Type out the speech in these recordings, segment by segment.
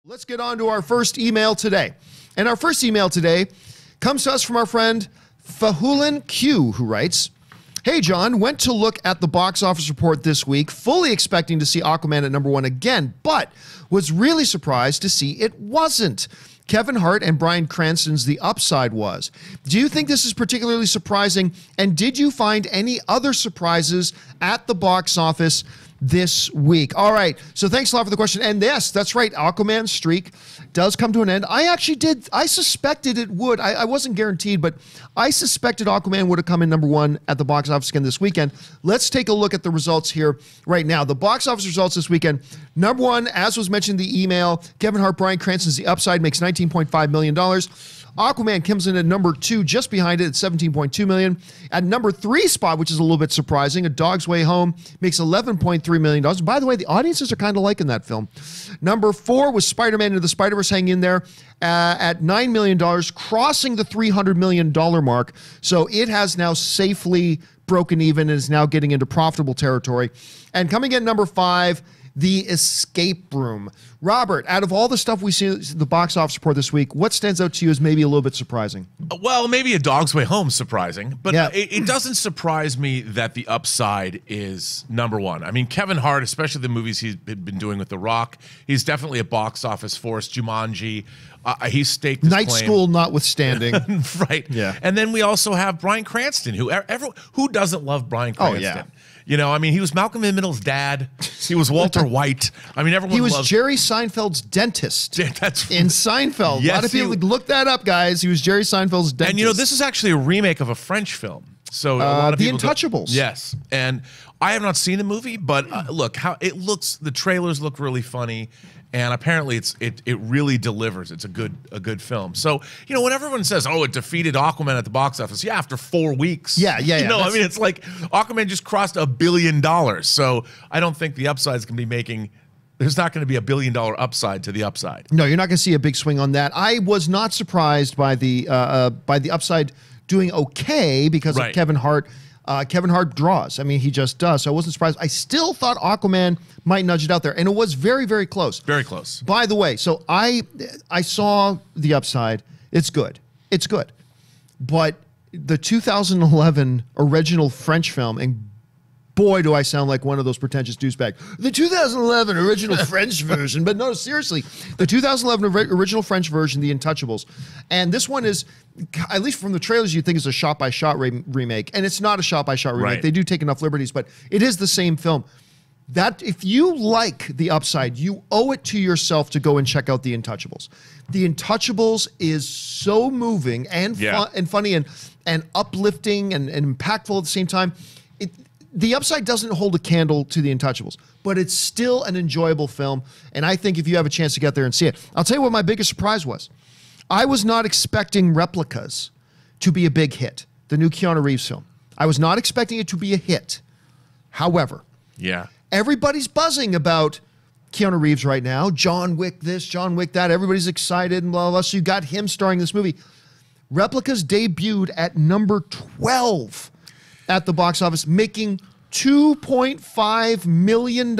Let's get on to our first email today. And our first email today comes to us from our friend Fahulan Q, who writes, "Hey John, went to look at the box office report this week, fully expecting to see Aquaman at #1 again, but was really surprised to see it wasn't. Kevin Hart and Bryan Cranston's The Upside was. Do you think this is particularly surprising? And did you find any other surprises at the box office this week?" All right, so thanks a lot for the question. And yes, that's right, Aquaman's streak does come to an end. I suspected it would. I wasn't guaranteed, but I suspected Aquaman would have come in #1 at the box office again this weekend. Let's take a look at the results here right now. The box office results this weekend. #1, as was mentioned in the email, Kevin Hart, Bryan Cranston's The Upside makes $19.5 million. Aquaman comes in at #2, just behind it at $17.2 million. At #3 spot, which is a little bit surprising, A Dog's Way Home makes $11.3 million. By the way, the audiences are kind of liking that film. #4 was Spider-Man Into the Spider-Verse hanging in there at $9 million, crossing the $300 million mark. So it has now safely broken even and is now getting into profitable territory. And coming in #5, The Escape Room. Robert, out of all the stuff we see in the box office report this week, what stands out to you as maybe a little bit surprising? Well, maybe A Dog's Way Home is surprising, but yeah. it doesn't surprise me that The Upside is #1. I mean, Kevin Hart, especially the movies he's been doing with The Rock, he's definitely a box office force. Jumanji, he's staked his Night claim. School notwithstanding. Right. Yeah. And then we also have Bryan Cranston, who doesn't love Bryan Cranston? Oh, yeah. You know, I mean, he was Malcolm in the Middle's dad. He was Walter White. I mean, everyone He was loves Jerry Seinfeld's dentist. That's in Seinfeld. Yes, a lot of people look that up, guys. He was Jerry Seinfeld's dentist. And you know, this is actually a remake of a French film. So a lot of The people Untouchables. Yes, and I have not seen the movie, but look how it looks. The trailers look really funny, and apparently it really delivers. It's a good film. So you know, when everyone says, "Oh, it defeated Aquaman at the box office," yeah, after 4 weeks. Yeah. You know, I mean, it's like Aquaman just crossed $1 billion. So I don't think the Upside's going to be making. There's not going to be $1 billion upside to the Upside. No, you're not going to see a big swing on that. I was not surprised by the Upside doing okay because of Kevin Hart. Kevin Hart draws. I mean, he just does. So I wasn't surprised. I still thought Aquaman might nudge it out there, and it was very, very close. Very close. By the way, so I saw The Upside. It's good. It's good. But the 2011 original French film, and boy, do I sound like one of those pretentious douchebags. The 2011 original French version. But no, seriously, the 2011 original French version, The Untouchables. And this one is, at least from the trailers, you think it's a shot-by-shot remake. And it's not a shot-by-shot remake. Right. They do take enough liberties, but it is the same film. That if you like The Upside, you owe it to yourself to go and check out The Untouchables. The Untouchables is so moving and fun and funny and uplifting and impactful at the same time. The Upside doesn't hold a candle to The Untouchables, but it's still an enjoyable film, and I think if you have a chance to get there and see it. I'll tell you what my biggest surprise was. I was not expecting Replicas to be a big hit, the new Keanu Reeves film. I was not expecting it to be a hit. However, everybody's buzzing about Keanu Reeves right now. John Wick this, John Wick that. Everybody's excited and blah, blah, blah. So you got him starring in this movie. Replicas debuted at #12 at the box office, making $2.5 million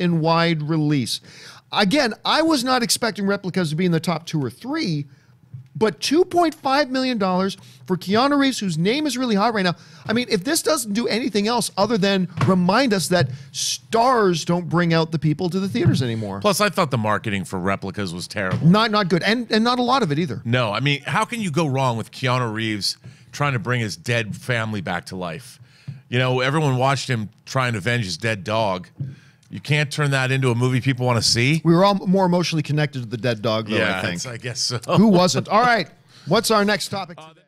in wide release. Again, I was not expecting Replicas to be in the top 2 or 3, but $2.5 million for Keanu Reeves, whose name is really hot right now. I mean, if this doesn't do anything else other than remind us that stars don't bring out the people to the theaters anymore. Plus, I thought the marketing for Replicas was terrible. Not good, and not a lot of it either. No, I mean, how can you go wrong with Keanu Reeves trying to bring his dead family back to life? You know, everyone watched him try and avenge his dead dog. You can't turn that into a movie people want to see. We were all more emotionally connected to the dead dog, though, I think. I guess so. Who wasn't? All right, what's our next topic today?